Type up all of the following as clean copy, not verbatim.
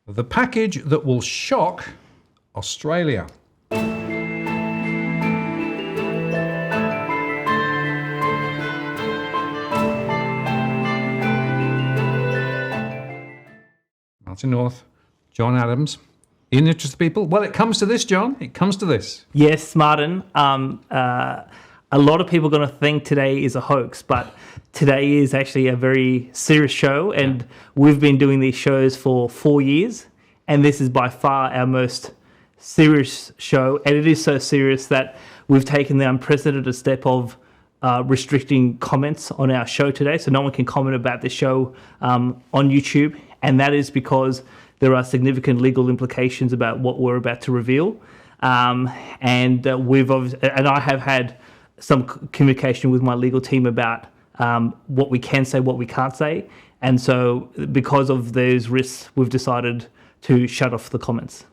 The package that will shock Australia. Martin North, John Adams. In the interest of people, well, it comes to this, John. It comes to this. Yes, Martin. A lot of people are going to think today is a hoax, but today is actually a very serious show, and we've been doing these shows for 4 years, and this is by far our most serious show, and it is so serious that we've taken the unprecedented step of restricting comments on our show today, so no one can comment about this show on YouTube, and that is because there are significant legal implications about what we're about to reveal, and I have had some communication with my legal team about what we can say, what we can't say, and so because of those risks, we've decided to shut off the comments.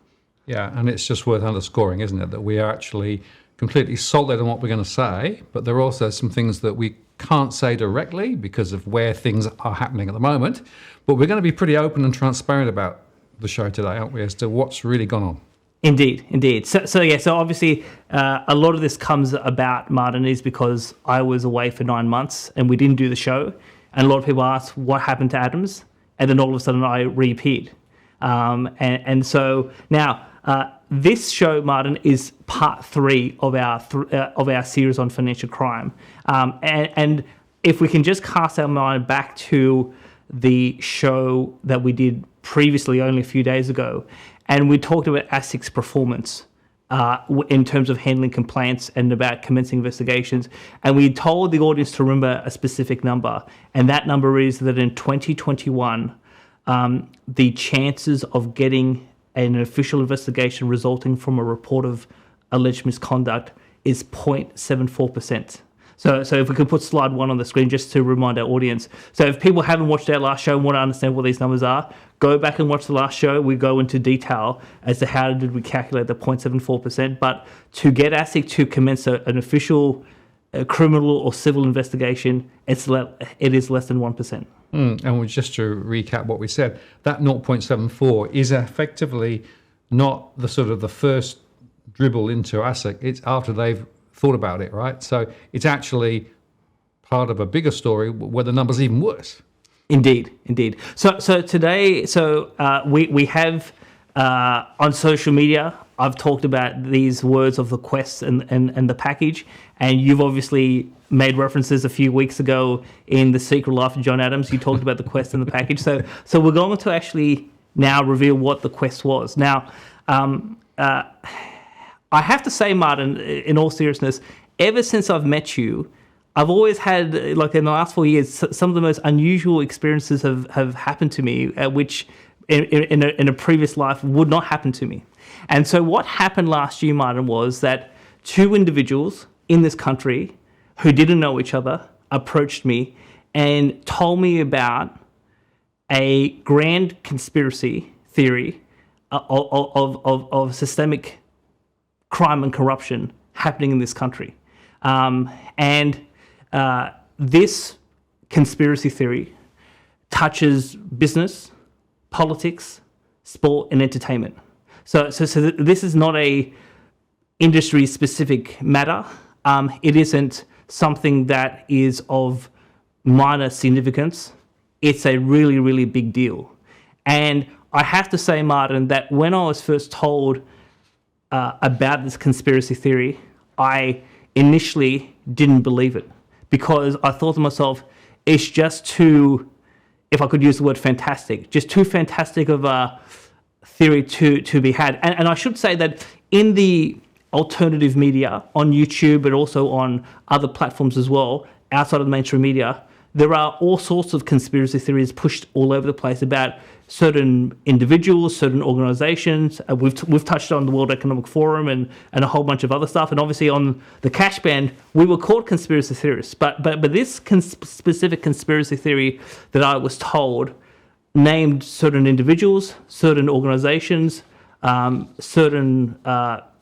Yeah, and it's just worth underscoring, isn't it, that we are actually completely solid on what we're going to say, but there are also some things that we can't say directly because of where things are happening at the moment, but we're going to be pretty open and transparent about the show today, aren't we, as to what's really gone on. Indeed. So obviously a lot of this comes about, Martin, is because I was away for 9 months and we didn't do the show, and a lot of people asked what happened to Adams, and then all of a sudden I reappeared. And so now this show, Martin, is part 3 of our series on financial crime. And if we can just cast our mind back to the show that we did previously, only a few days ago, and we talked about ASIC's performance in terms of handling complaints and about commencing investigations. And we told the audience to remember a specific number, and that number is that in 2021, the chances of getting an official investigation resulting from a report of alleged misconduct is 0.74%. So if we could put slide 1 on the screen just to remind our audience. So if people haven't watched our last show and want to understand what these numbers are, go back and watch the last show. We go into detail as to how did we calculate the 0.74%. But to get ASIC to commence an official criminal or civil investigation, it is less than 1%. And just to recap what we said, that 0.74 is effectively not the sort of the first dribble into ASIC. It's after they've thought about it, right? So it's actually part of a bigger story where the number's even worse. Indeed. So today, we have on social media, I've talked about these words of the quest and the package, and you've obviously made references a few weeks ago in The Secret Life of John Adams. You talked about the quest and the package. So we're going to actually now reveal what the quest was. Now, I have to say, Martin, in all seriousness, ever since I've met you, I've always had, like in the last 4 years, some of the most unusual experiences have happened to me, which in a previous life would not happen to me. And so what happened last year, Martin, was that 2 individuals in this country who didn't know each other approached me and told me about a grand conspiracy theory of systemic crime and corruption happening in this country. This conspiracy theory touches business, politics, sport, and entertainment. So this is not a industry-specific matter. It isn't something that is of minor significance. It's a really, really big deal. And I have to say, Martin, that when I was first told about this conspiracy theory, I initially didn't believe it because I thought to myself, it's just too, if I could use the word fantastic, just too fantastic of a theory to be had. And I should say that in the alternative media, on YouTube, but also on other platforms as well, outside of the mainstream media, there are all sorts of conspiracy theories pushed all over the place about certain individuals, certain organizations. We've touched on the World Economic Forum and a whole bunch of other stuff. And obviously on the cash band, we were called conspiracy theorists. But this specific conspiracy theory that I was told named certain individuals, certain organizations, certain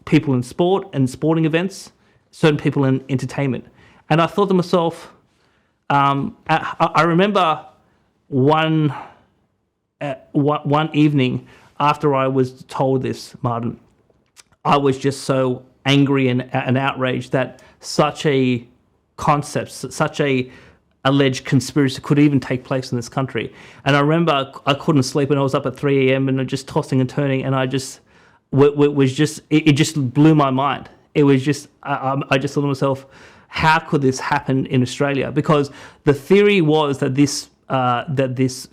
people in sport and sporting events, certain people in entertainment. And I thought to myself, I remember one evening after I was told this, Martin, I was just so angry and outraged that such a concept, such a alleged conspiracy could even take place in this country. And I remember I couldn't sleep and I was up at 3 a.m. and just tossing and turning, and I just it just blew my mind. It was just I just thought to myself, how could this happen in Australia? Because the theory was that this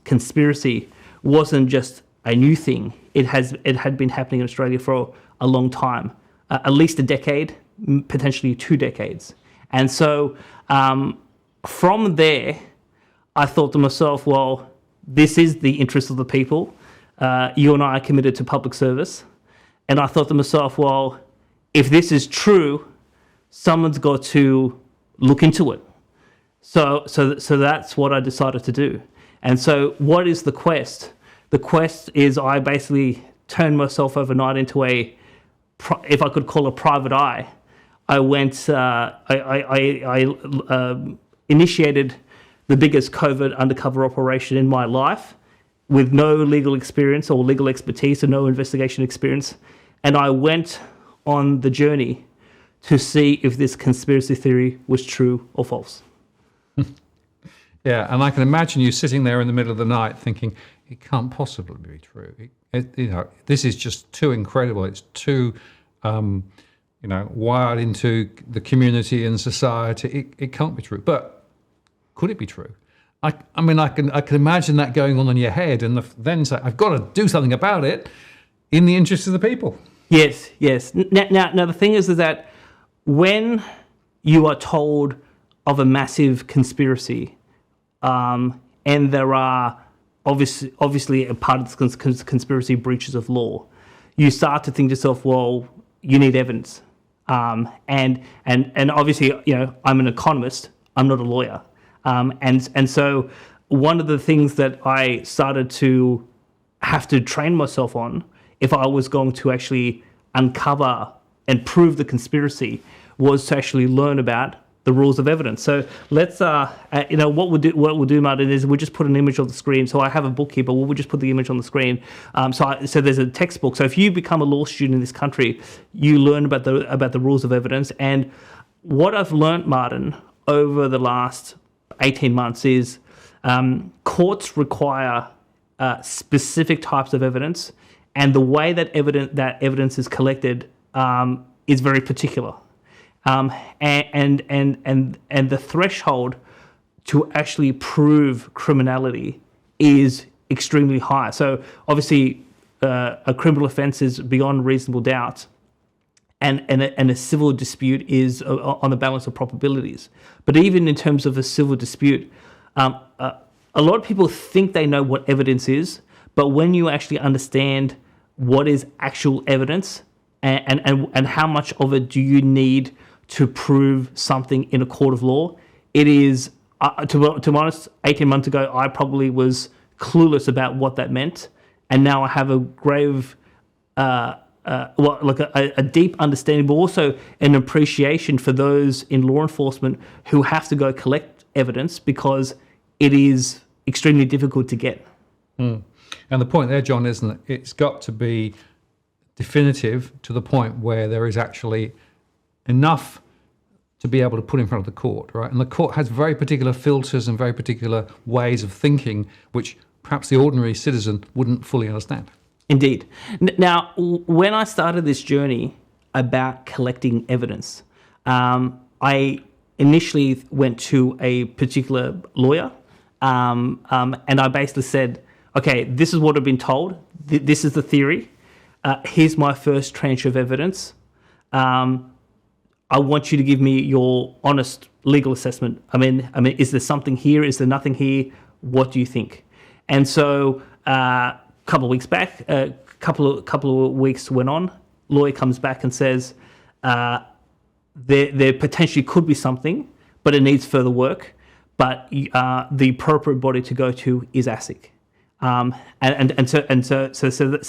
conspiracy wasn't just a new thing. It had been happening in Australia for a long time, at least a decade, potentially 2 decades. And so from there, I thought to myself, well, this is the interest of the people. You and I are committed to public service. And I thought to myself, well, if this is true, someone's got to look into it. So that's what I decided to do. And so what is the quest? The quest is I basically turned myself overnight into if I could call a private eye. I went, I initiated the biggest COVID undercover operation in my life with no legal experience or legal expertise and no investigation experience. And I went on the journey to see if this conspiracy theory was true or false. Yeah, and I can imagine you sitting there in the middle of the night thinking, it can't possibly be true. This is just too incredible. It's too, wired into the community and society. It can't be true. But could it be true? I can imagine that going on in your head, and then say, I've got to do something about it in the interest of the people. Yes. Now the thing is that when you are told of a massive conspiracy, and there are obviously a part of this conspiracy breaches of law, you start to think to yourself, well, you need evidence. And obviously, I'm an economist. I'm not a lawyer. And so one of the things that I started to have to train myself on, if I was going to actually uncover and prove the conspiracy, was to actually learn about the rules of evidence. So let's, what we'll do, Martin, is we'll just put an image on the screen. So I have a book here, but we'll just put the image on the screen. So there's a textbook. So if you become a law student in this country, you learn about the rules of evidence. And what I've learned, Martin, over the last 18 months is courts require specific types of evidence, and the way that evidence is collected is very particular. And the threshold to actually prove criminality is extremely high. So obviously, a criminal offence is beyond reasonable doubt, and a civil dispute is on the balance of probabilities. But even in terms of a civil dispute, a lot of people think they know what evidence is, but when you actually understand what is actual evidence and how much of it do you need to prove something in a court of law, it is, to be honest, 18 months ago, I probably was clueless about what that meant. And now I have a grave, a deep understanding, but also an appreciation for those in law enforcement who have to go collect evidence because it is extremely difficult to get. Mm. And the point there, John, isn't it? It's got to be definitive to the point where there is actually enough to be able to put in front of the court, right? And the court has very particular filters and very particular ways of thinking, which perhaps the ordinary citizen wouldn't fully understand. Indeed. Now, when I started this journey about collecting evidence, I initially went to a particular lawyer, and I basically said, okay, this is what I've been told. This is the theory. Here's my first tranche of evidence. I want you to give me your honest legal assessment. I mean, is there something here? Is there nothing here? What do you think? And so, a couple of weeks back, a couple of weeks went on. Lawyer comes back and says, there potentially could be something, but it needs further work. But the appropriate body to go to is ASIC. So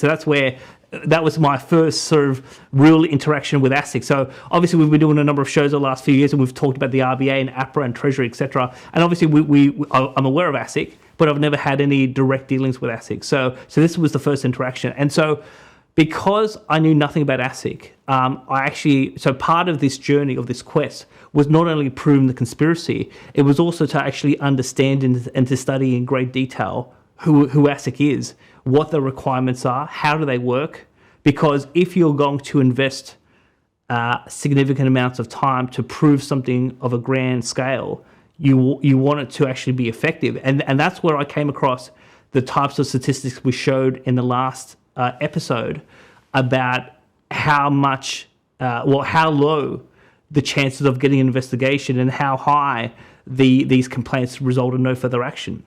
that's where that was my first sort of real interaction with ASIC. So obviously we've been doing a number of shows the last few years, and we've talked about the RBA and APRA and Treasury, etc. And obviously I'm aware of ASIC, but I've never had any direct dealings with ASIC. So this was the first interaction. And so because I knew nothing about ASIC, so part of this journey, of this quest, was not only proving the conspiracy, it was also to actually understand and to study in great detail who ASIC is, what the requirements are, how do they work. Because if you're going to invest significant amounts of time to prove something of a grand scale, you want it to actually be effective. And that's where I came across the types of statistics we showed in the last episode about how low the chances of getting an investigation and how high these complaints result in no further action.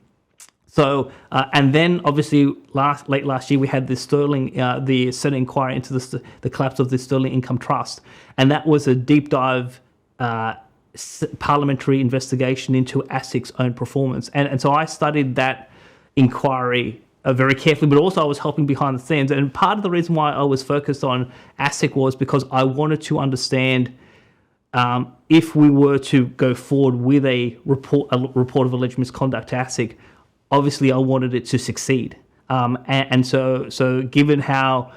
So, and then obviously late last year we had this the Senate inquiry into the collapse of the Sterling Income Trust, and that was a deep dive parliamentary investigation into ASIC's own performance. And so I studied that inquiry very carefully, but also I was helping behind the scenes. And part of the reason why I was focused on ASIC was because I wanted to understand if we were to go forward with a report of alleged misconduct to ASIC, obviously I wanted it to succeed. And so given how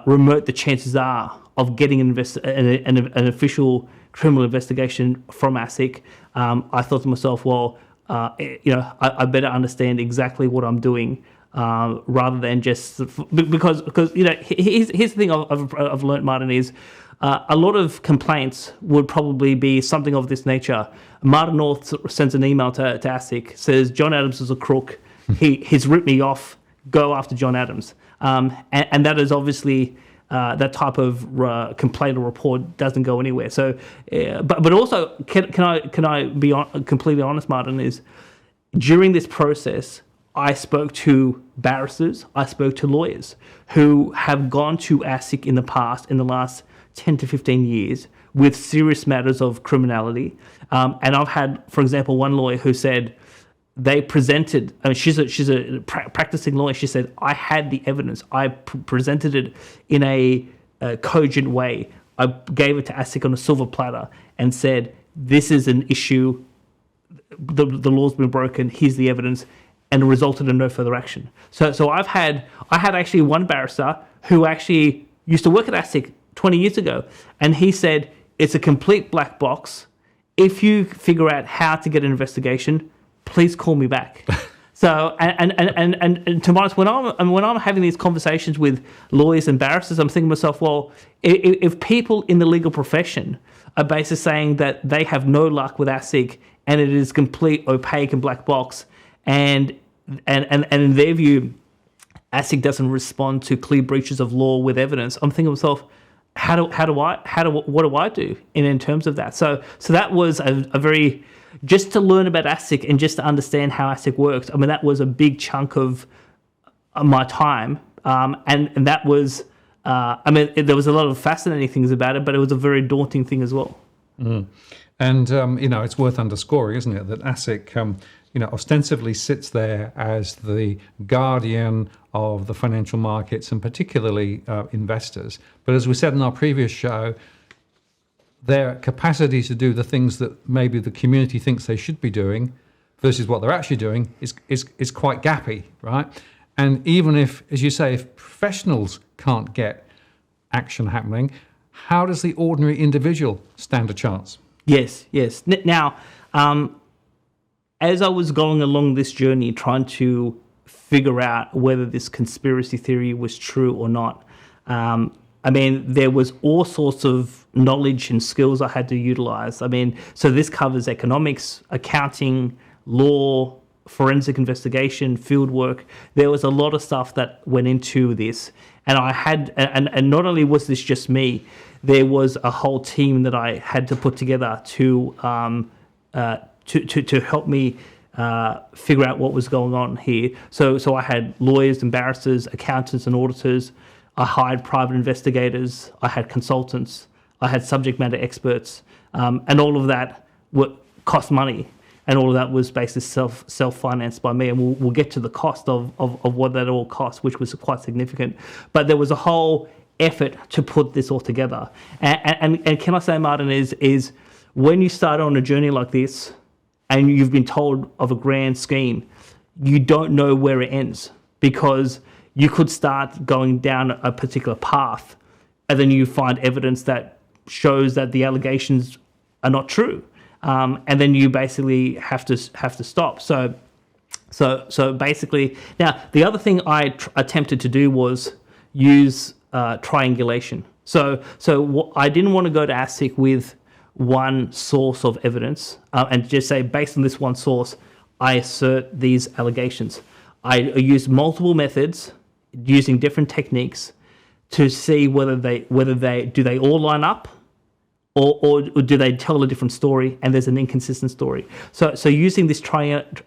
remote the chances are of getting an official criminal investigation from ASIC, I thought to myself, well, I better understand exactly what I'm doing rather than just because here's the thing I've learned, Martin, is a lot of complaints would probably be something of this nature. Martin North sends an email to ASIC, says John Adams is a crook. He's ripped me off. Go after John Adams. And that is obviously that type of complaint or report doesn't go anywhere. So, but also, can I be completely honest, Martin? Is during this process, I spoke to barristers, I spoke to lawyers who have gone to ASIC in the last 10 to 15 years with serious matters of criminality. And I've had, for example, one lawyer who said they presented, she's a practicing lawyer, she said, I had the evidence, I presented it in a cogent way. I gave it to ASIC on a silver platter and said, this is an issue, the law's been broken, here's the evidence, and it resulted in no further action. So I had actually one barrister who actually used to work at ASIC 20 years ago, and he said, it's a complete black box. If you figure out how to get an investigation, please call me back. So, and to be honest, when I'm having these conversations with lawyers and barristers, I'm thinking to myself, well, if people in the legal profession are basically saying that they have no luck with ASIC and it is complete opaque and black box, and in their view, ASIC doesn't respond to clear breaches of law with evidence, I'm thinking to myself, what do I do in terms of that? So that was a very, just to learn about ASIC and just to understand how ASIC works. I mean, that was a big chunk of my time, and that was, there was a lot of fascinating things about it, but it was a very daunting thing as well. Mm. And it's worth underscoring, isn't it, that ASIC, ostensibly sits there as the guardian of the financial markets and particularly investors. But as we said in our previous show, their capacity to do the things that maybe the community thinks they should be doing versus what they're actually doing is quite gappy, right? And even if, as you say, if professionals can't get action happening, how does the ordinary individual stand a chance? Yes. Now, as I was going along this journey, trying to figure out whether this conspiracy theory was true or not, there was all sorts of knowledge and skills I had to utilize. So this covers economics, accounting, law, forensic investigation, field work. There was a lot of stuff that went into this. And I had, and not only was this just me, there was a whole team that I had to put together to help me figure out what was going on here. So I had lawyers and barristers, accountants and auditors. I hired private investigators. I had consultants. I had subject matter experts, and all of that cost money, and all of that was basically self-financed by me. And we'll get to the cost of what that all cost, which was quite significant. But there was a whole effort to put this all together. And can I say, Martin, is when you start on a journey like this, and you've been told of a grand scheme, you don't know where it ends, because you could start going down a particular path and then you find evidence that shows that the allegations are not true. And then you basically have to stop. So basically, now the other thing I attempted to do was use triangulation. So I didn't want to go to ASIC with one source of evidence and just say, based on this one source, I assert these allegations. I used multiple methods using different techniques to see whether they all line up, or do they tell a different story and there's an inconsistent story. So using this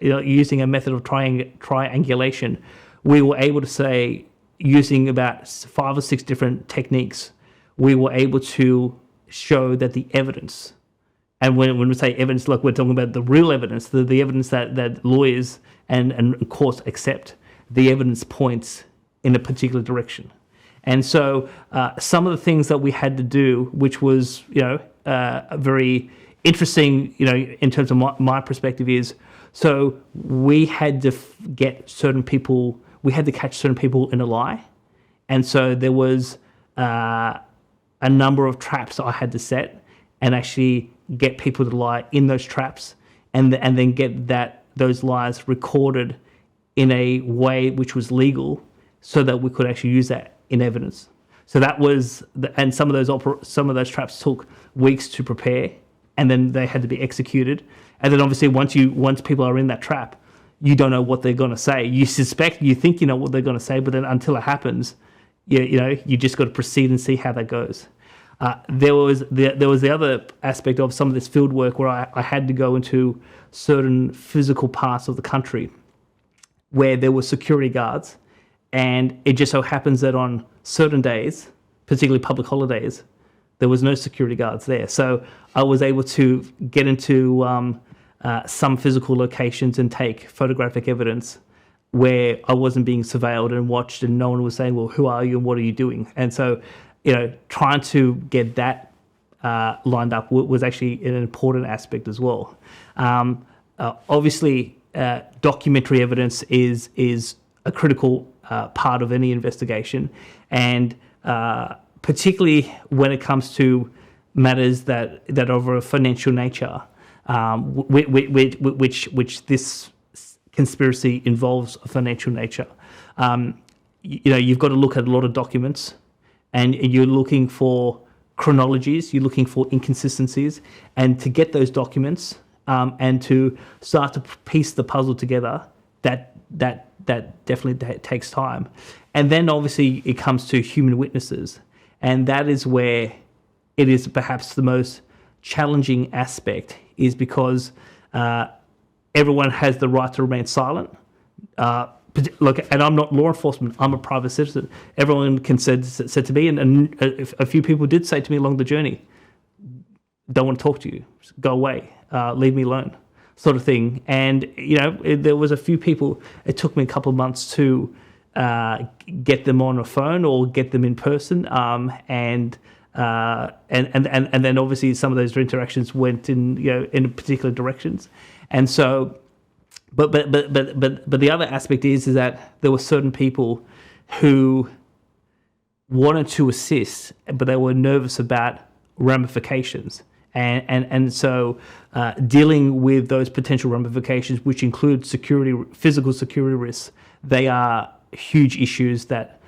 using a method of triangulation, we were able to say, using about 5 or 6 different techniques, we were able to show that the evidence, and when we say evidence, look, we're talking about the real evidence, the evidence that lawyers and courts accept, the evidence points in a particular direction. And so some of the things that we had to do, which was, very interesting, in terms of my perspective, is, so we had to get certain people, we had to catch certain people in a lie. And so there was a number of traps I had to set and actually get people to lie in those traps, and then get those lies recorded in a way which was legal, so that we could actually use that in evidence. So that was, and some of those traps took weeks to prepare, and then they had to be executed. And then obviously once people are in that trap, you don't know what they're going to say. You think you know what they're going to say, but then until it happens, you just got to proceed and see how that goes. There was the other aspect of some of this field work where I had to go into certain physical parts of the country where there were security guards, and it just so happens that on certain days, particularly public holidays, there was no security guards there. So I was able to get into some physical locations and take photographic evidence where I wasn't being surveilled and watched, and no one was saying, well, who are you and what are you doing? And so, trying to get that lined up was actually an important aspect as well. Obviously, documentary evidence is a critical part of any investigation, and particularly when it comes to matters that are of a financial nature, which this conspiracy involves a financial nature. You've got to look at a lot of documents, and you're looking for chronologies, you're looking for inconsistencies, and to get those documents and to start to piece the puzzle together, that definitely takes time. And then obviously it comes to human witnesses, and that is where it is perhaps the most challenging aspect, is because everyone has the right to remain silent. Look, and I'm not law enforcement, I'm a private citizen. Everyone can said to me, and a few people did say to me along the journey, don't want to talk to you, go away, leave me alone, sort of thing. And, there was a few people, it took me a couple of months to get them on a phone or get them in person. And then obviously some of those interactions went in particular directions. And so, but the other aspect is that there were certain people who wanted to assist, but they were nervous about ramifications. And so dealing with those potential ramifications, which include physical security risks, they are huge issues that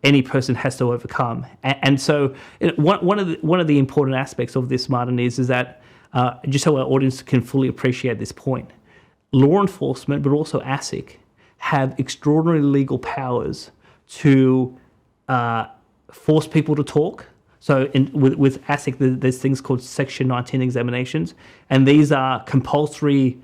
any person has to overcome. And so one of the important aspects of this, Martin, is that just so our audience can fully appreciate this point, law enforcement, but also ASIC, have extraordinary legal powers to force people to talk. So with ASIC, there's things called Section 19 examinations, and these are compulsory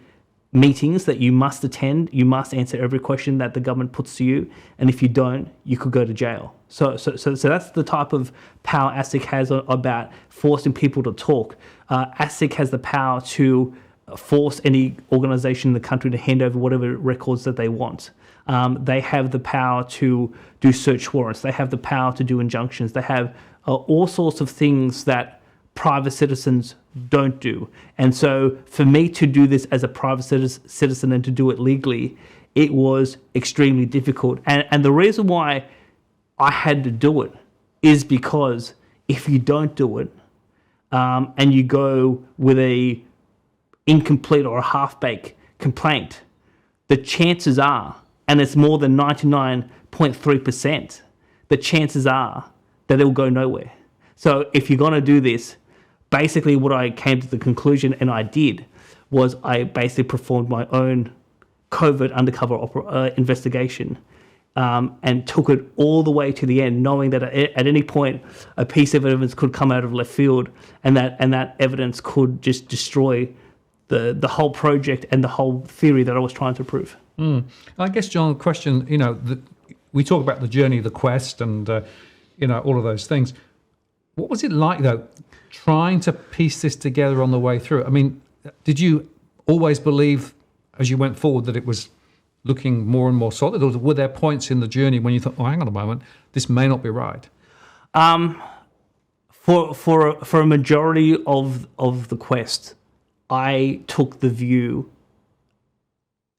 meetings that you must attend. You must answer every question that the government puts to you, and if you don't, you could go to jail. So that's the type of power ASIC has about forcing people to talk. ASIC has the power to force any organization in the country to hand over whatever records that they want. They have the power to do search warrants. They have the power to do injunctions. They have all sorts of things that private citizens don't do. And so for me to do this as a private citizen and to do it legally it was extremely difficult. And the reason why I had to do it is because if you don't do it, and you go with a incomplete or a half-baked complaint, the chances are, and it's more than 99.3%, the chances are that it will go nowhere. So if you're going to do this, basically what I came to the conclusion, and I did, was I basically performed my own covert undercover investigation, and took it all the way to the end, knowing that at any point a piece of evidence could come out of left field, and that evidence could just destroy the whole project and the whole theory that I was trying to prove. I guess, John, the question, we talk about the journey, the quest, and all of those things. What was it like, though, trying to piece this together on the way through? I mean, did you always believe, as you went forward, that it was looking more and more solid, or were there points in the journey when you thought, "Oh, hang on a moment, this may not be right"? For a majority of the quest, I took the view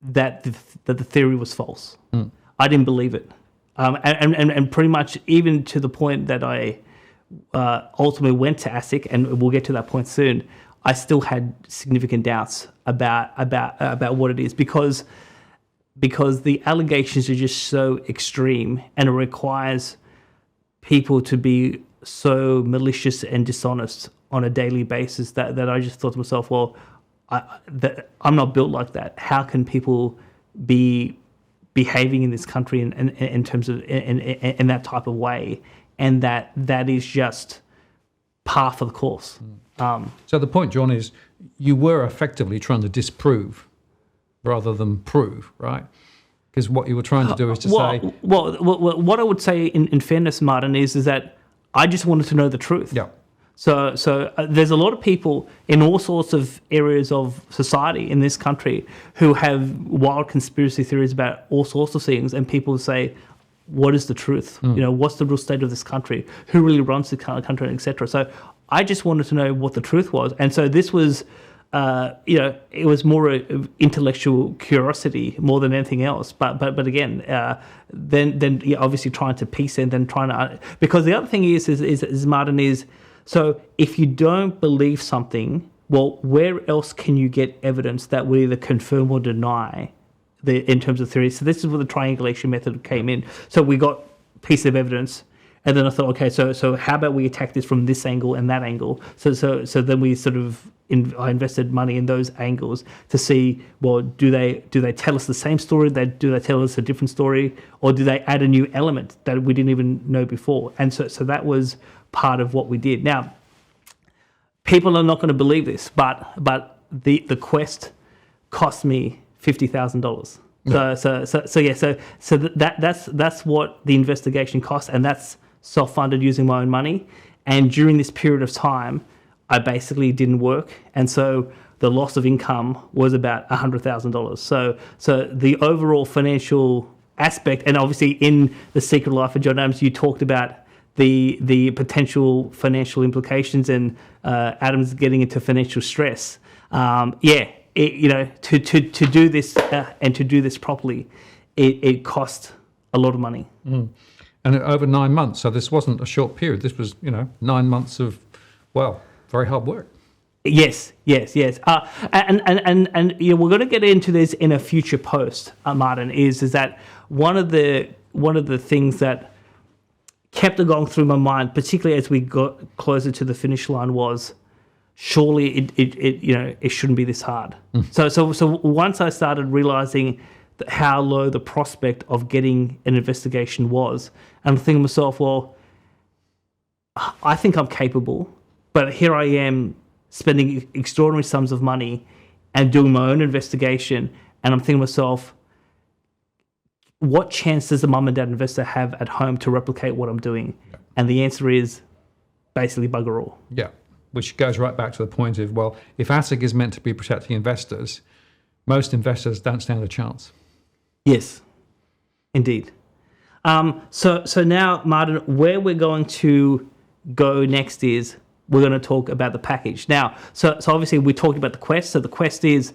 that the theory was false. I didn't believe it, and pretty much even to the point that I ultimately went to ASIC, and we'll get to that point soon. I still had significant doubts about what it is, because the allegations are just so extreme, and it requires people to be so malicious and dishonest on a daily basis that I just thought to myself, well, I'm not built like that. How can people be behaving in this country in terms of in that type of way? And that is just par for the course. So the point, John, is you were effectively trying to disprove rather than prove, right? Because what you were trying to do is to say... Well, what I would say in fairness, Martin, is that I just wanted to know the truth. Yeah. So there's a lot of people in all sorts of areas of society in this country who have wild conspiracy theories about all sorts of things, and people say, what is the truth? What's the real state of this country? Who really runs the country, etc. So I just wanted to know what the truth was. And so this was... it was more intellectual curiosity more than anything else. But again, then obviously trying to piece it, and then trying to, because the other thing is Martin, is, so if you don't believe something, well, where else can you get evidence that will either confirm or deny in terms of theory? So this is where the triangulation method came in. So we got a piece of evidence. And then I thought, okay, so how about we attack this from this angle and that angle? So then we sort of I invested money in those angles to see, well, do they tell us the same story? Do they tell us a different story, or do they add a new element that we didn't even know before? And so that was part of what we did. Now, people are not going to believe this, but the quest cost me $50,000. So that's what the investigation cost, and that's self-funded using my own money. And during this period of time, I basically didn't work, and so the loss of income was about $100,000. So the overall financial aspect, and obviously in The Secret Life of John Adams, you talked about the potential financial implications, and Adams getting into financial stress. To do this and to do this properly, it cost a lot of money. And over 9 months, so this wasn't a short period. This was, 9 months of, very hard work. Yes. And we're going to get into this in a future post, Martin. Is that one of the things that kept going through my mind, particularly as we got closer to the finish line, was surely it shouldn't be this hard. So once I started realizing how low the prospect of getting an investigation was, and I'm thinking to myself, well, I think I'm capable, but here I am spending extraordinary sums of money and doing my own investigation, and I'm thinking to myself, what chance does a mum and dad investor have at home to replicate what I'm doing? Yeah. And the answer is basically bugger all. Yeah, which goes right back to the point of, well, if ASIC is meant to be protecting investors, most investors don't stand a chance. Yes, indeed. So now, Martin, where we're going to go next is we're going to talk about the package. Now, so obviously we talked about the quest. So the quest is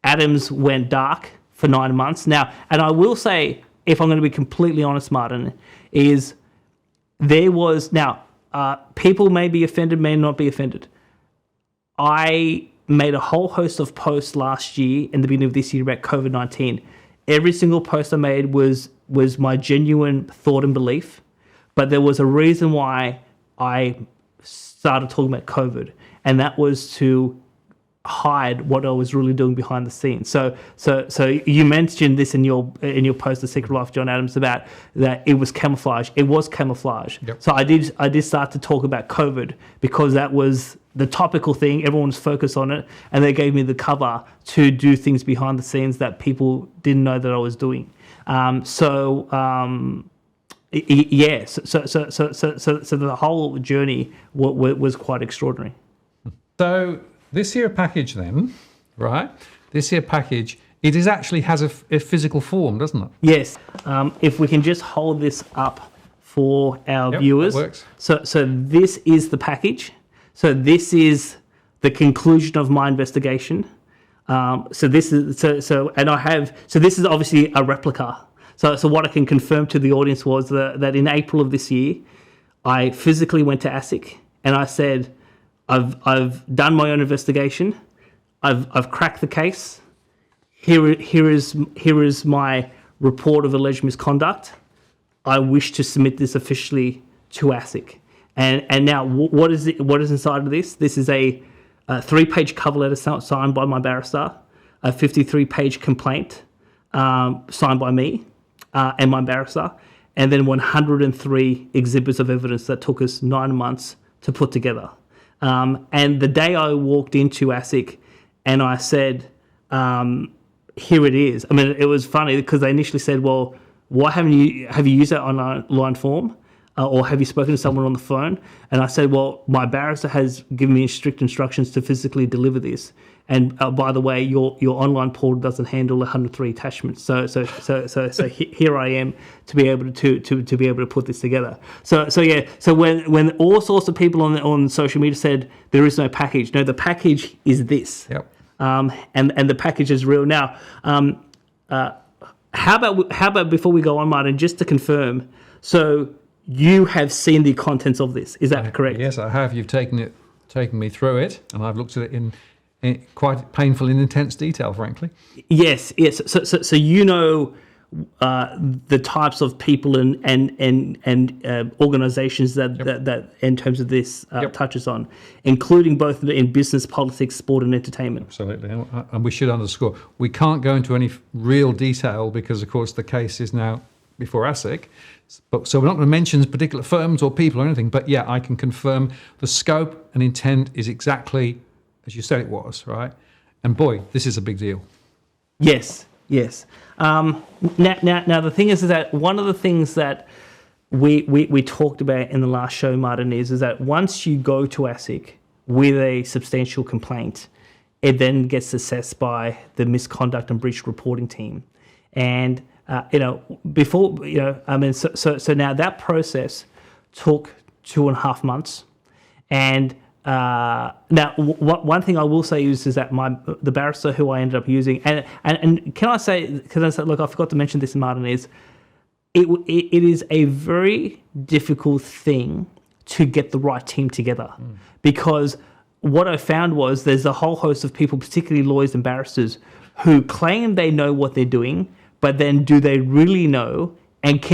Adams went dark for 9 months. Now, and I will say, if I'm going to be completely honest, Martin, is there was, now, people may be offended, may not be offended. I made a whole host of posts last year and the beginning of this year about COVID-19. Every single post I made was my genuine thought and belief, but there was a reason why I started talking about COVID, and that was to hide what I was really doing behind the scenes. So you mentioned this in your post, The Secret Life of John Adams, about that it was camouflage. It was camouflage. Yep. So I did start to talk about COVID because that was the topical thing. Everyone's focused on it, and they gave me the cover to do things behind the scenes that people didn't know that I was doing. So the whole journey was quite extraordinary. So this here package then, right? This here package, it is actually has a physical form, doesn't it? Yes. If we can just hold this up for our viewers. That works. So this is the package. So this is the conclusion of my investigation. This is obviously a replica. So what I can confirm to the audience was that in April of this year, I physically went to ASIC and I said, I've done my own investigation. I've cracked the case. Here is my report of alleged misconduct. I wish to submit this officially to ASIC. And now what is inside of this? This is a 3-page cover letter signed by my barrister, a 53-page complaint signed by me and my barrister, and then 103 exhibits of evidence that took us 9 months to put together. And the day I walked into ASIC and I said, here it is. I mean, it was funny because they initially said, well, why have you used that online form? Or have you spoken to someone on the phone? And I said, well, my barrister has given me strict instructions to physically deliver this. And by the way, your online portal doesn't handle 103 attachments. So here I am to be able to put this together. So when all sorts of people on social media said there is no package, no, the package is this. Yep. And the package is real. Now, how about before we go on, Martin, just to confirm, so you have seen the contents of this, is that correct? Yes, I have. You've taken me through it, and I've looked at it in quite painful and intense detail, frankly. Yes. So you know the types of people and organisations that in terms of this touches on, including both in business, politics, sport, and entertainment. Absolutely, and we should underscore we can't go into any real detail because, of course, the case is now before ASIC. So we're not going to mention particular firms or people or anything, but yeah, I can confirm the scope and intent is exactly as you said it was, right? And boy, this is a big deal. Yes. Now the thing is that one of the things that we talked about in the last show, Martin, is that once you go to ASIC with a substantial complaint, it then gets assessed by the misconduct and breach reporting team. And so now that process took 2.5 months. And now, one thing I will say is that the barrister who I ended up using, and can I say, look, I forgot to mention this, Martin, is it is a very difficult thing to get the right team together, because what I found was there's a whole host of people, particularly lawyers and barristers, who claim they know what they're doing, but then do they really know? And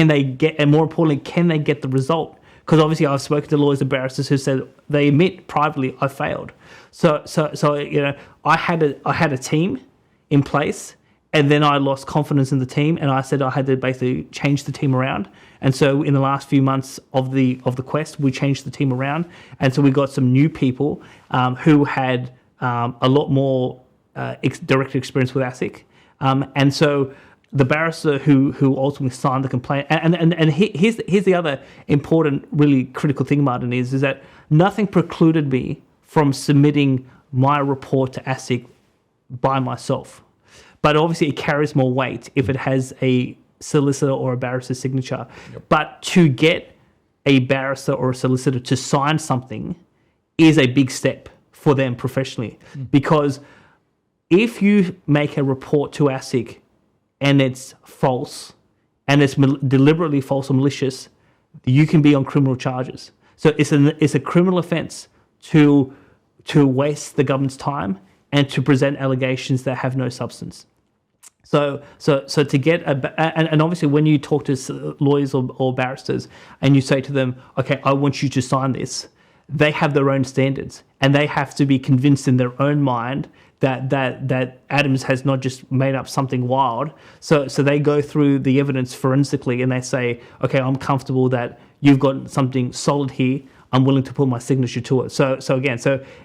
more importantly, can they get the result? Because obviously I've spoken to lawyers and barristers who said they admit privately I failed. So I had a team in place, and then I lost confidence in the team, and I said I had to basically change the team around. And so in the last few months of the quest, we changed the team around, and so we got some new people who had a lot more direct experience with ASIC, and so the barrister who ultimately signed the complaint, and here's the other important, really critical thing, Martin, is that nothing precluded me from submitting my report to ASIC by myself. But obviously it carries more weight if it has a solicitor or a barrister signature. Yep. But to get a barrister or a solicitor to sign something is a big step for them professionally. Because if you make a report to ASIC and it's false, and it's deliberately false or malicious, you can be on criminal charges. So it's a criminal offence to waste the government's time and to present allegations that have no substance. So to get and obviously when you talk to lawyers or barristers and you say to them, okay, I want you to sign this, they have their own standards and they have to be convinced in their own mind that Adams has not just made up something wild. So they go through the evidence forensically and they say, okay, I'm comfortable that you've got something solid here. I'm willing to put my signature to it. So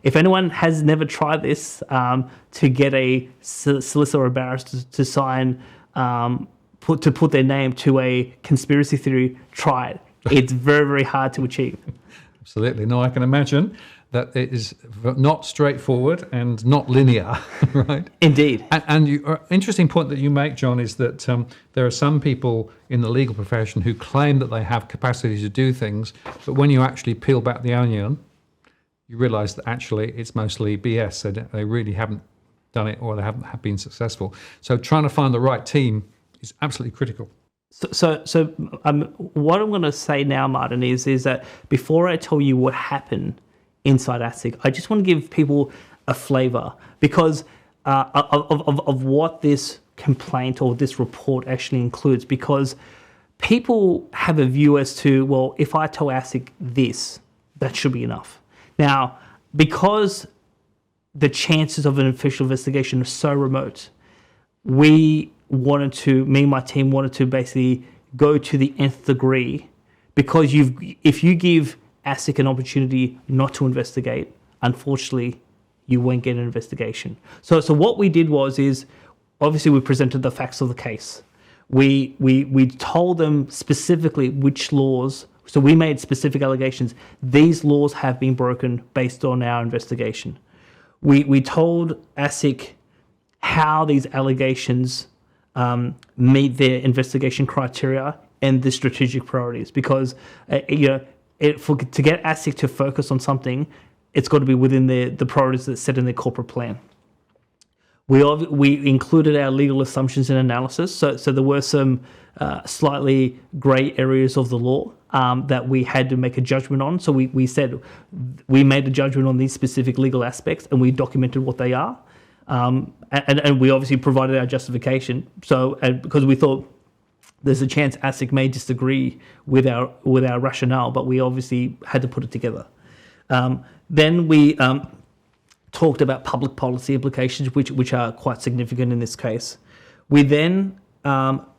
if anyone has never tried this, to get a solicitor or a barrister to sign, put their name to a conspiracy theory, try it. It's very, very hard to achieve. Absolutely. No, I can imagine that it is not straightforward and not linear, right? Indeed. And interesting point that you make, John, is that there are some people in the legal profession who claim that they have capacity to do things, but when you actually peel back the onion, you realise that actually it's mostly BS. So they really haven't done it, or they haven't been successful. So trying to find the right team is absolutely critical. So what I'm going to say now, Martin, is that before I tell you what happened inside ASIC, I just want to give people a flavour because of what this complaint or this report actually includes, because people have a view as to, well, if I tell ASIC this, that should be enough. Now, because the chances of an official investigation are so remote, me and my team wanted to basically go to the nth degree, because if you give ASIC an opportunity not to investigate, unfortunately, you won't get an investigation. So what we did is obviously we presented the facts of the case. We told them specifically which laws. So we made specific allegations. These laws have been broken based on our investigation. We told ASIC how these allegations meet their investigation criteria and the strategic priorities, because to get ASIC to focus on something, it's got to be within the priorities that's set in their corporate plan. We included our legal assumptions and analysis, so there were some slightly grey areas of the law that we had to make a judgment on. So we said we made a judgment on these specific legal aspects and we documented what they are. And we obviously provided our justification. Because we thought there's a chance ASIC may disagree with our rationale, but we obviously had to put it together. Then we talked about public policy implications, which are quite significant in this case. We then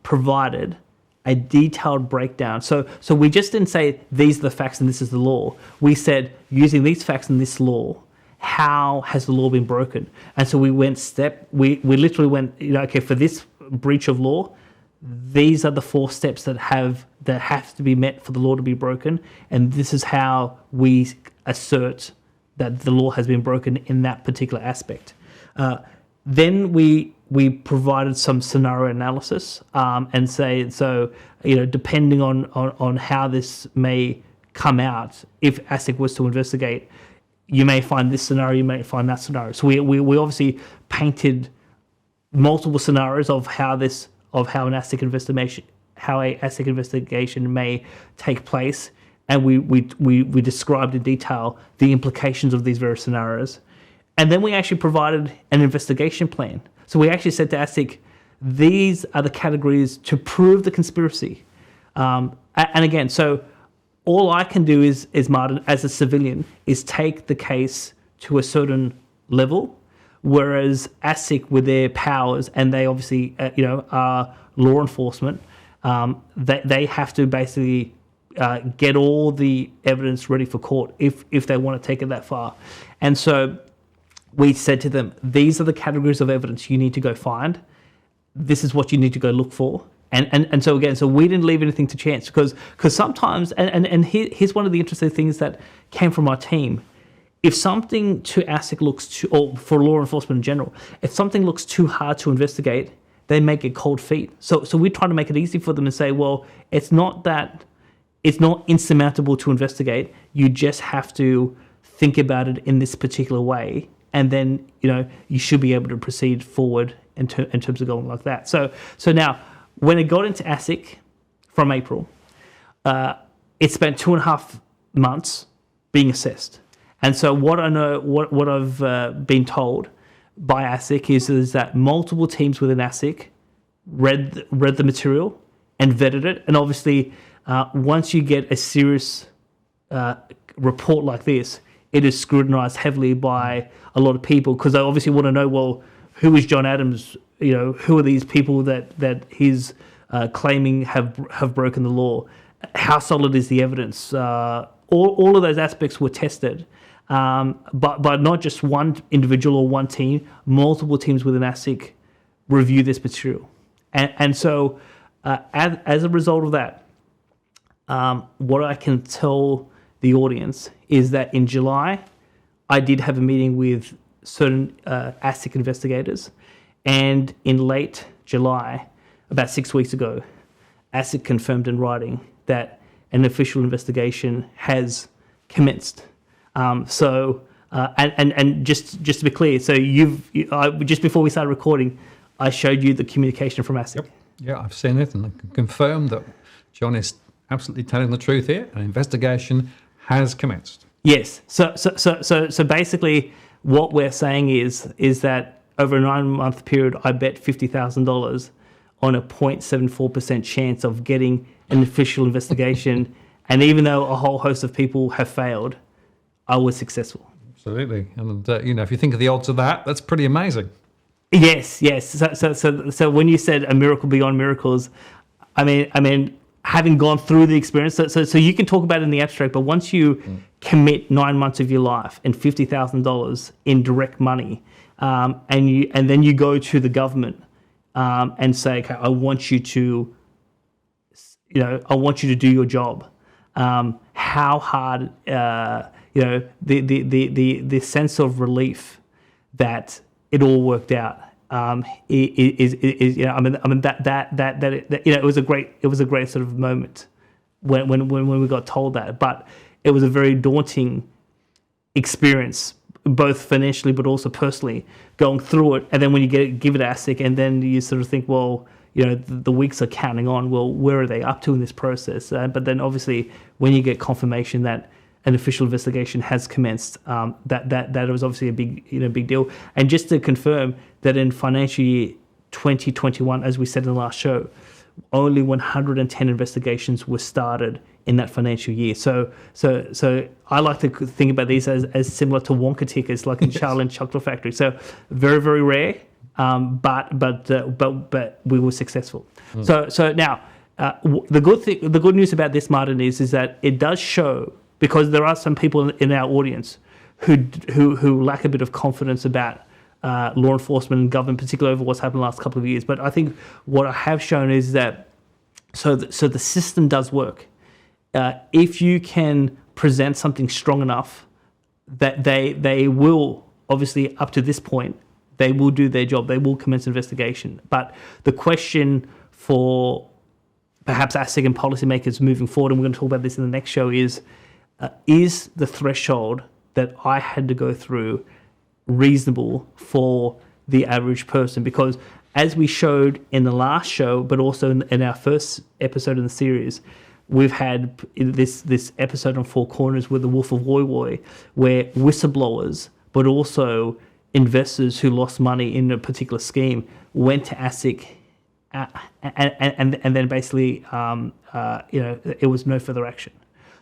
provided a detailed breakdown. So we just didn't say these are the facts and this is the law. We said, using these facts and this law, how has the law been broken? And so we literally went, okay, for this breach of law, these are the 4 steps that have to be met for the law to be broken, and this is how we assert that the law has been broken in that particular aspect. Then we provided some scenario analysis and say, so depending on how this may come out, if ASIC was to investigate, you may find this scenario, you may find that scenario. So we obviously painted multiple scenarios of how an ASIC investigation may take place, and we described in detail the implications of these various scenarios. And then we actually provided an investigation plan. So we actually said to ASIC, these are the categories to prove the conspiracy. And again, so all I can do is Martin, as a civilian, is take the case to a certain level, whereas ASIC, with their powers, and they obviously are law enforcement, they have to basically get all the evidence ready for court if they want to take it that far. And so we said to them, these are the categories of evidence you need to go find. This is what you need to go look for. And so again, so we didn't leave anything to chance, because sometimes, and here's one of the interesting things that came from our team. If something to ASIC or for law enforcement in general, if something looks too hard to investigate, they may get cold feet. So we try to make it easy for them and say, well, it's not insurmountable to investigate. You just have to think about it in this particular way, and then you should be able to proceed forward in terms of going like that. So now, when it got into ASIC from April, it spent 2.5 months being assessed. And so what I know, what I've been told by ASIC is that multiple teams within ASIC read the material and vetted it. And obviously, once you get a serious report like this, it is scrutinized heavily by a lot of people, because they obviously want to know, well, who is John Adams? Who are these people that he's claiming have broken the law? How solid is the evidence? All of those aspects were tested, but not just one individual or one team. Multiple teams within ASIC review this material, and so as a result of that, what I can tell the audience is that in July, I did have a meeting with certain ASIC investigators, and in late July, about 6 weeks ago, ASIC confirmed in writing that an official investigation has commenced. And just to be clear, so just before we started recording, I showed you the communication from ASIC. Yep. Yeah, I've seen it, and I can confirm that John is absolutely telling the truth here. An investigation has commenced. Yes. So basically, what we're saying is that over a 9-month period, I bet $50,000 on a 0.74% chance of getting an official investigation. And even though a whole host of people have failed, I was successful. Absolutely. And, if you think of the odds of that, that's pretty amazing. Yes. So when you said a miracle beyond miracles, I mean, having gone through the experience, so you can talk about it in the abstract, but once you commit 9 months of your life and $50,000 in direct money, and then you go to the government and say, okay, I want you to do your job. How hard, the sense of relief that it all worked out is it was a great sort of moment when we got told that, but it was a very daunting experience, both financially but also personally, going through it. And then when you give it ASIC, and then you sort of think, well, the weeks are counting on. Well, where are they up to in this process? But then obviously, when you get confirmation that an official investigation has commenced, that was obviously a big deal. And just to confirm that in financial year 2021, as we said in the last show, only 110 investigations were started in that financial year. So I like to think about these as similar to Wonka tickets, like in Charlie and Chocolate Factory. So very, very rare, but we were successul. So now the good news about this, Martin, is that it does show, because there are some people in our audience who lack a bit of confidence about law enforcement and government, particularly over what's happened the last couple of years. But I think what I have shown is that so the system does work. If you can present something strong enough, that they will, obviously up to this point, they will do their job. They will commence investigation. But the question for perhaps ASIC and policymakers moving forward, and we're going to talk about this in the next show, is the threshold that I had to go through reasonable for the average person? Because as we showed in the last show, but also in our first episode in the series, we've had this episode on Four Corners with the Wolf of Woy Woy, where whistleblowers, but also investors who lost money in a particular scheme, went to ASIC, and then basically, it was no further action.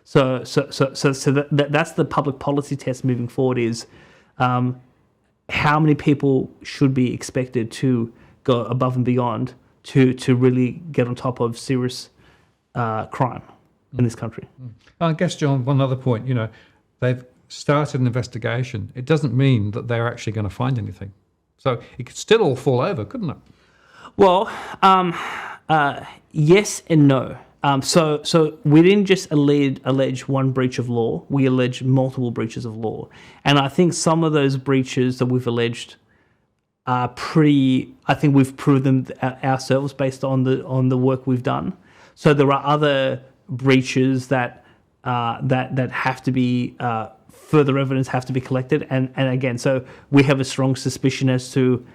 So that's the public policy test moving forward, is how many people should be expected to go above and beyond to really get on top of serious crime in this country. I guess, John, one other point, they've started an investigation. It doesn't mean that they're actually going to find anything. So it could still all fall over, couldn't it? Well, yes and no. So we didn't just allege one breach of law. We alleged multiple breaches of law. And I think some of those breaches that we've alleged are I think we've proved them ourselves based on the work we've done. So there are other breaches that have to be, further evidence have to be collected. And again, so we have a strong suspicion as to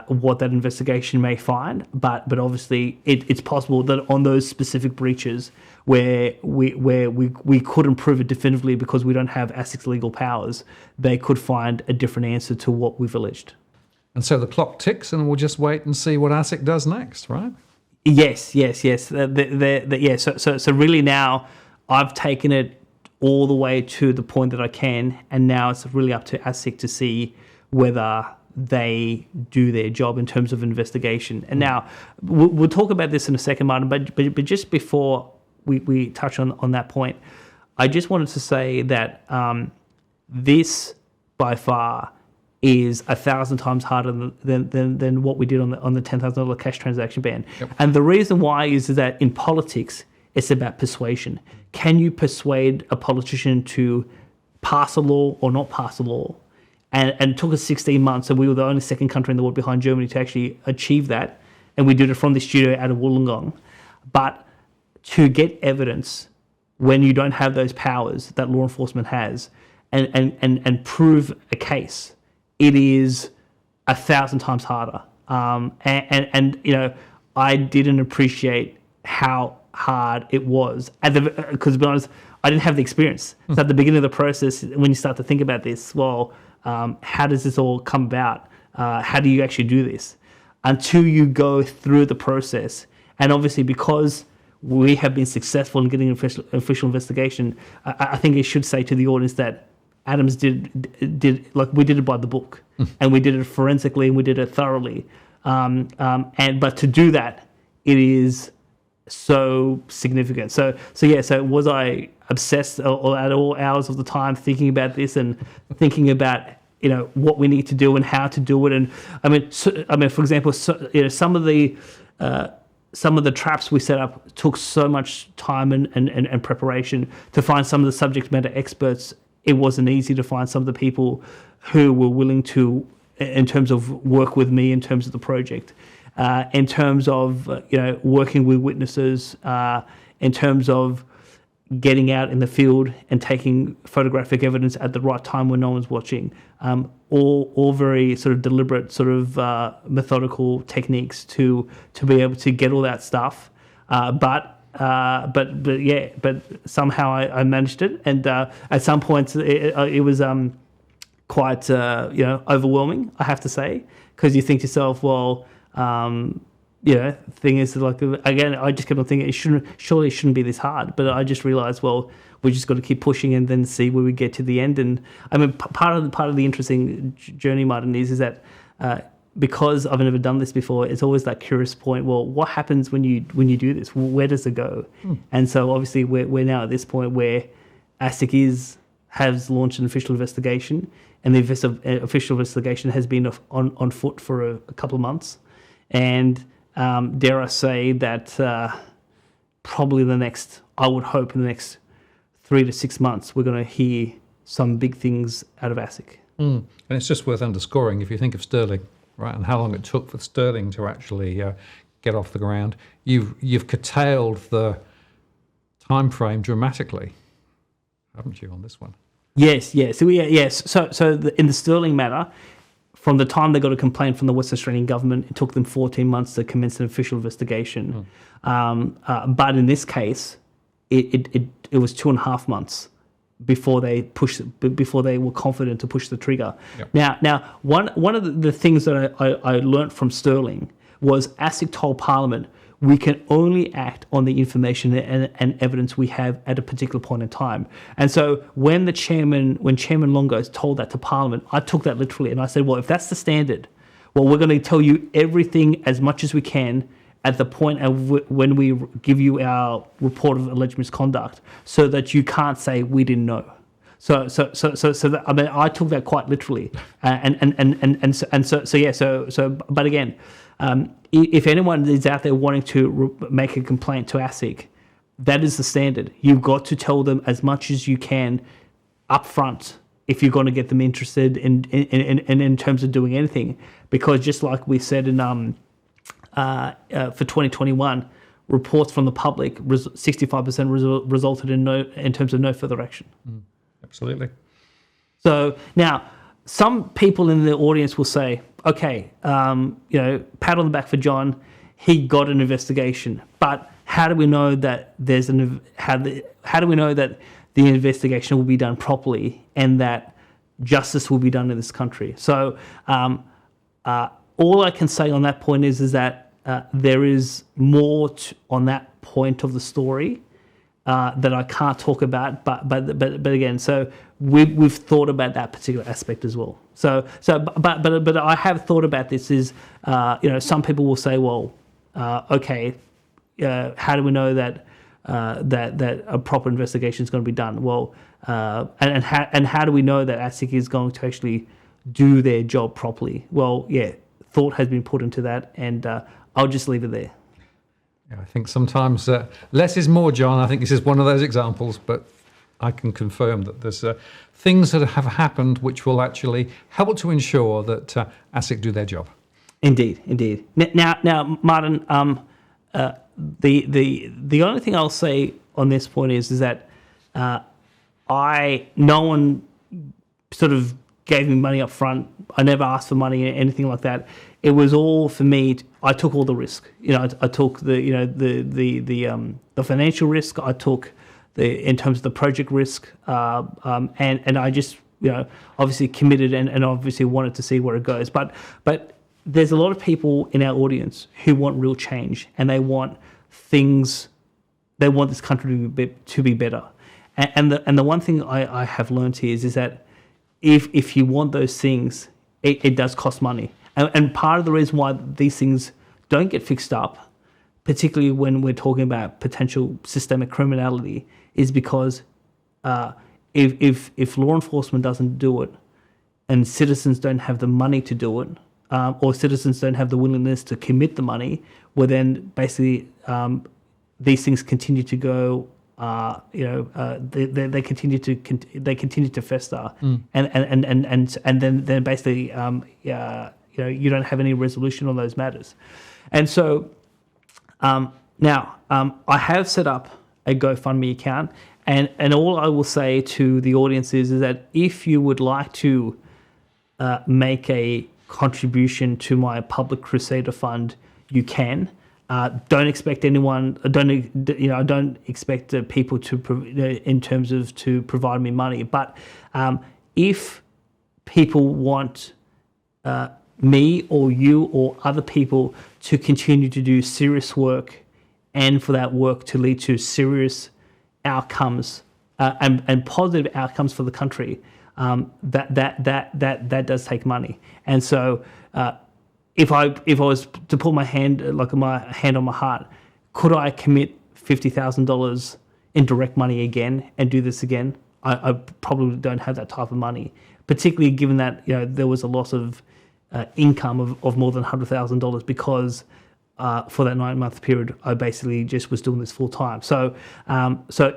what that investigation may find, but obviously it's possible that on those specific breaches where we couldn't prove it definitively because we don't have ASIC's legal powers, they could find a different answer to what we've alleged. And so the clock ticks, and we'll just wait and see what ASIC does next, right? Yes. So really now I've taken it all the way to the point that I can, and now it's really up to ASIC to see whether they do their job in terms of investigation. And now we'll talk about this in a second, Martin, but just before we touch on that point, I just wanted to say that this by far is 1,000 times harder than what we did on the $10,000 cash transaction ban. Yep. And the reason why is that in politics, it's about persuasion. Can you persuade a politician to pass a law or not pass a law? And it took us 16 months, and we were the only second country in the world behind Germany to actually achieve that. And we did it from the studio out of Wollongong. But to get evidence when you don't have those powers that law enforcement has and prove a case, it is 1,000 times harder. And you know, I didn't appreciate how hard it was because, to be honest, I didn't have the experience. So at the beginning of the process, when you start to think about this, well, how does this all come about? How do you actually do this? Until you go through the process, and obviously because we have been successful in getting an official investigation, I think it should say to the audience that Adams did like we did it by the book, and we did it forensically, and we did it thoroughly. But to do that, it is so significant. So was I obsessed or at all hours of the time thinking about this and thinking about, you know, what we need to do and how to do it? And I mean, for example, you know, some of the traps we set up took so much time and preparation. To find some of the subject matter experts, it wasn't easy to find some of the people who were willing to, in terms of work with me, in terms of the project, in terms of you know, working with witnesses, in terms of getting out in the field and taking photographic evidence at the right time when no one's watching. All very sort of deliberate, sort of methodical techniques to be able to get all that stuff. But somehow I managed it, and at some points it was quite you know, overwhelming, I have to say, because you think to yourself, well, you know, thing is, like, again, I just kept on thinking it shouldn't be this hard, but I just realized, well, we just got to keep pushing and then see where we get to the end. And I mean, part of the interesting journey, Martin, is that because I've never done this before, it's always that curious point. Well, what happens when you do this? Where does it go? And so obviously we're now at this point where ASIC has launched an official investigation, and the official investigation has been on foot for a couple of months. And dare I say that probably I would hope in the next 3 to 6 months, we're going to hear some big things out of ASIC. And it's just worth underscoring, if you think of Sterling, right, and how long it took for Sterling to actually get off the ground, you've curtailed the time frame dramatically, haven't you, on this one? Yes. So in the Sterling matter, from the time they got a complaint from the West Australian government, it took them 14 months to commence an official investigation. But in this case, it was 2.5 months before they were confident to push the trigger. Yep. Now, one of the things that I learnt from Sterling was ASIC told Parliament, we can only act on the information and evidence we have at a particular point in time. And so when Chairman Longo told that to Parliament, I took that literally, and I said, well, if that's the standard, well, we're going to tell you everything as much as we can at the point when we give you our report of alleged misconduct, so that you can't say we didn't know. So that, I mean, I took that quite literally, but again, if anyone is out there wanting to make a complaint to ASIC, that is the standard. You've got to tell them as much as you can up front if you're going to get them interested in terms of doing anything, because just like we said in for 2021, reports from the public, 65% resulted in terms of no further action. Absolutely. So now, some people in the audience will say, okay, pat on the back for John, he got an investigation, but how do we know that how do we know that the investigation will be done properly and that justice will be done in this country? So all I can say on that point is that there is more on that point of the story that I can't talk about, but again, so we've thought about that particular aspect as well. But I have thought about this. Is some people will say, well, okay, how do we know that that a proper investigation is going to be done? Well, and how do we know that ASIC is going to actually do their job properly? Well, yeah, thought has been put into that, and I'll just leave it there. Yeah, I think sometimes less is more, John. I think this is one of those examples, but I can confirm that there's things that have happened which will actually help to ensure that ASIC do their job. Indeed. Now, Martin, the only thing I'll say on this point is that no one sort of gave me money up front. I never asked for money or anything like that. It was all for me. I took all the risk. I took the financial risk. I took in terms of the project risk, and I just obviously committed and obviously wanted to see where it goes. But there's a lot of people in our audience who want real change, and they want things. They want this country to be better. And the one thing I have learned here is that if you want those things, it does cost money. And part of the reason why these things don't get fixed up, particularly when we're talking about potential systemic criminality, is because if law enforcement doesn't do it, and citizens don't have the money to do it, or citizens don't have the willingness to commit the money, well then basically these things continue to go. They continue to fester, and then basically you don't have any resolution on those matters. And so now I have set up a GoFundMe account, and all I will say to the audience is that if you would like to make a contribution to my Public Crusader Fund, you can. Don't expect anyone. I don't expect people to, in terms of to provide me money. But if people want me or you or other people to continue to do serious work, and for that work to lead to serious outcomes and positive outcomes for the country, that does take money. And so. If I was to put my hand on my heart, could I commit $50,000 in direct money again and do this again? I probably don't have that type of money, particularly given that there was a loss of income of more than $100,000 because for that 9-month period I basically just was doing this full time. So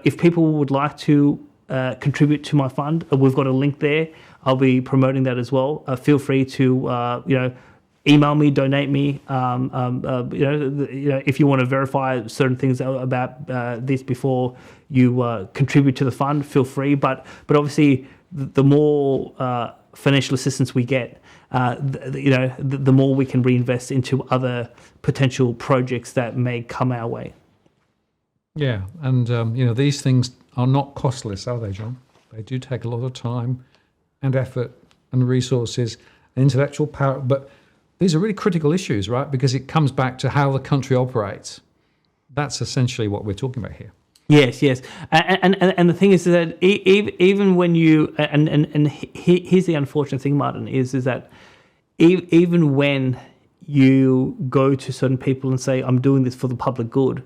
if people would like to contribute to my fund, we've got a link there. I'll be promoting that as well. Feel free to email me, donate me. If you want to verify certain things about this before you contribute to the fund, feel free. But obviously, the more financial assistance we get, the more we can reinvest into other potential projects that may come our way. Yeah, and these things are not costless, are they, John? They do take a lot of time and effort and resources and intellectual power, but these are really critical issues, right? Because it comes back to how the country operates. That's essentially what we're talking about here. Yes, and the thing is that even when you and here's the unfortunate thing, Martin, is that even when you go to certain people and say, "I'm doing this for the public good,"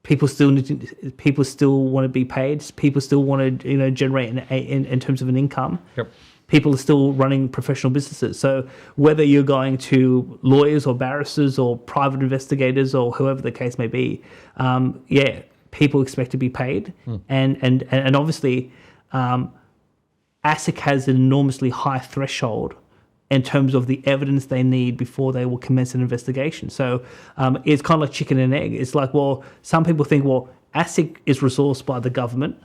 people still want to be paid. People still want to generate in terms of an income. Yep. People are still running professional businesses. So whether you're going to lawyers or barristers or private investigators or whoever the case may be, people expect to be paid. And obviously, ASIC has an enormously high threshold in terms of the evidence they need before they will commence an investigation. So it's kind of like chicken and egg. It's like, well, some people think, well, ASIC is resourced by the government.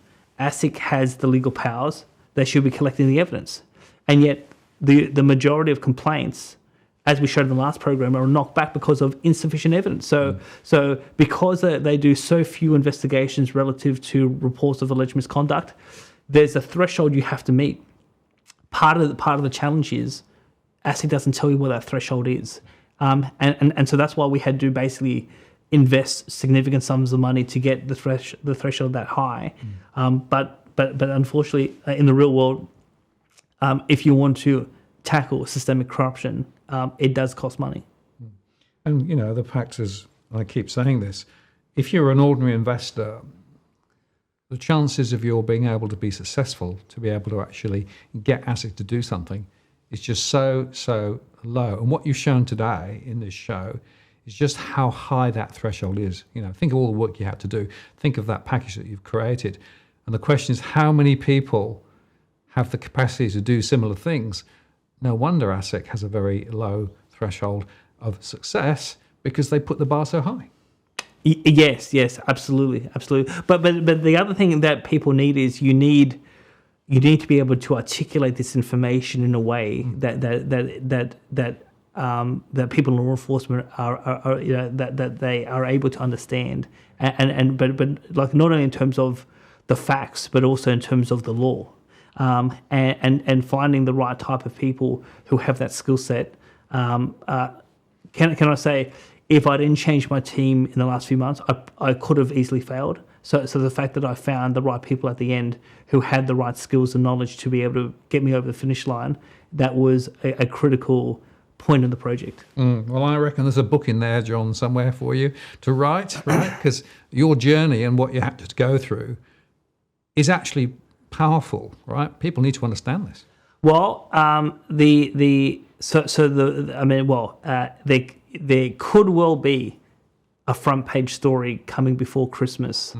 ASIC has the legal powers. They should be collecting the evidence. And yet the majority of complaints, as we showed in the last program, are knocked back because of insufficient evidence. So because they do so few investigations relative to reports of alleged misconduct, there's a threshold you have to meet. Part of the challenge is ASIC doesn't tell you what that threshold is, and so that's why we had to basically invest significant sums of money to get the threshold that high. But unfortunately, in the real world, if you want to tackle systemic corruption, it does cost money. And, the fact is, I keep saying this, if you're an ordinary investor, the chances of your being able to be successful, to be able to actually get ASIC to do something, is just so low. And what you've shown today in this show is just how high that threshold is. Think of all the work you had to do. Think of that package that you've created. And the question is, how many people have the capacity to do similar things? No wonder ASIC has a very low threshold of success, because they put the bar so high. Yes, absolutely. But the other thing that people need is you need to be able to articulate this information in a way that people in law enforcement are that they are able to understand, but like not only in terms of the facts, but also in terms of the law. And finding the right type of people who have that skill set. Can I say, if I didn't change my team in the last few months, I could have easily failed. So the fact that I found the right people at the end who had the right skills and knowledge to be able to get me over the finish line, that was a critical point in the project. Well, I reckon there's a book in there, John, somewhere for you to write, right? Because your journey and what you had to go through is actually powerful, right? People need to understand this. Well, there could well be a front page story coming before Christmas,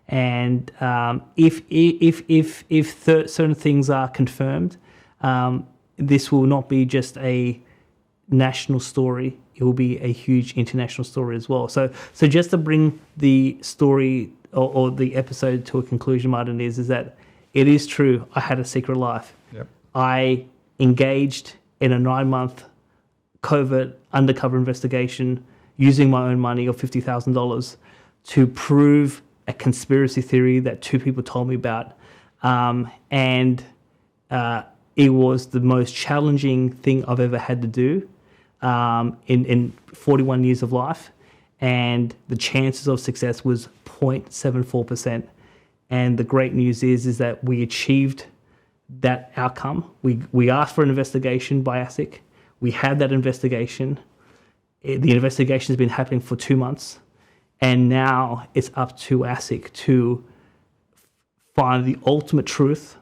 and if certain things are confirmed, this will not be just a national story; it will be a huge international story as well. So just to bring the story or the episode to a conclusion, Martin, is that it is true. I had a secret life. Yep. I engaged in a 9-month covert undercover investigation using my own money of $50,000 to prove a conspiracy theory that 2 people told me about. And it was the most challenging thing I've ever had to do in 41 years of life. And the chances of success was 0.74%. And the great news is that we achieved that outcome. We asked for an investigation by ASIC. We had that investigation. The investigation has been happening for 2 months. And now it's up to ASIC to find the ultimate truth.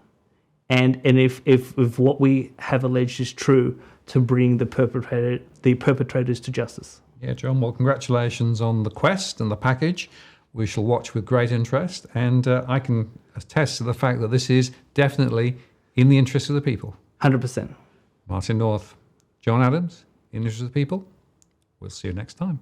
And if what we have alleged is true, to bring the perpetrators to justice. Yeah, John, well, congratulations on the quest and the package. We shall watch with great interest. And I can attest to the fact that this is definitely in the interest of the people. 100%. Martin North, John Adams, in the interest of the people. We'll see you next time.